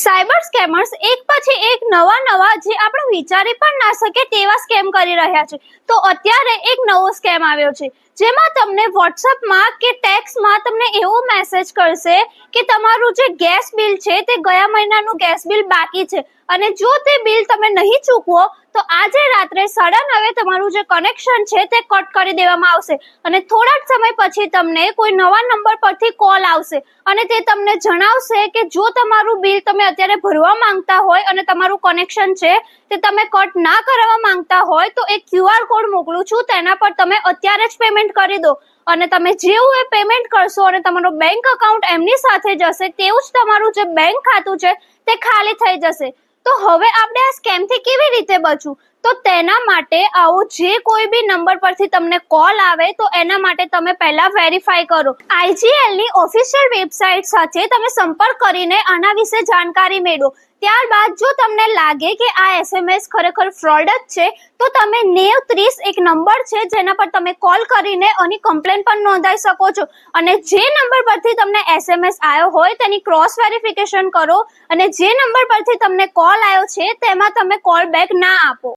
Cyber scammers એક પછી એક નવા જે આપણે વિચારી પણ ના શકીએ તેવા સ્કેમ કરી રહ્યા છે. તો અત્યારે એક નવો સ્કેમ આવ્યો છે, જેમાં તમને વોટ્સઅપમાં કે ટેક્સ્ટમાં તમને એવો મેસેજ કરશે કે તમારું જે ગેસ બિલ છે તે ગયા મહિનાનું ગેસ બિલ બાકી છે, અને જો તે બિલ તમે નહીં ચૂકવો તો આજે રાત્રે 9:30 તમારું જે કનેક્શન છે તે કટ કરી દેવામાં આવશે, અને થોડા જ સમય પછી તમને કોઈ નવા નંબર પરથી કોલ આવશે અને તે તમને જણાવશે કે જો તમારું બિલ તમે અત્યારે ભરવા માંગતા હોય અને તમારું કનેક્શન છે તે તમે કટ ના કરવા માંગતા હોય તો એક QR કોડ મોકલું છું, તેના પર તમે અત્યારે જ પેમેન્ટ કરી દો. અને તમે જેવું એ પેમેન્ટ કરશો અને તમારો બેંક અકાઉન્ટ એમની સાથે જશે તેવું જ તમારું જે બેંક ખાતું છે તે ખાલી થઈ જશે. તો હવે આપણે આ સ્કેમથી કેવી રીતે બચવું? તો તેના માટે આવો જે કોઈ બી નંબર પરથી તમને કોલ આવે તો એના માટે તમે પહેલા વેરીફાઈ કરો. IGL ની ઓફિશિયલ વેબસાઇટ સાથે તમે સંપર્ક કરીને આના વિશે જાણકારી મેળવો. ત્યારબાદ જો તમને લાગે કે આ SMS ખરેખર ફ્રોડ જ છે તો તમે 9030 એક નંબર છે જેના પર તમે કોલ કરીને આની કમ્પ્લેન પણ નોંધાવી શકો છો, અને જે નંબર પરથી તમને SMS આવ્યો હોય તેની ક્રોસ વેરિફિકેશન કરો, અને જે નંબર પરથી તમને કોલ આવ્યો છે તેમાં તમે કોલ બેક ના આપો.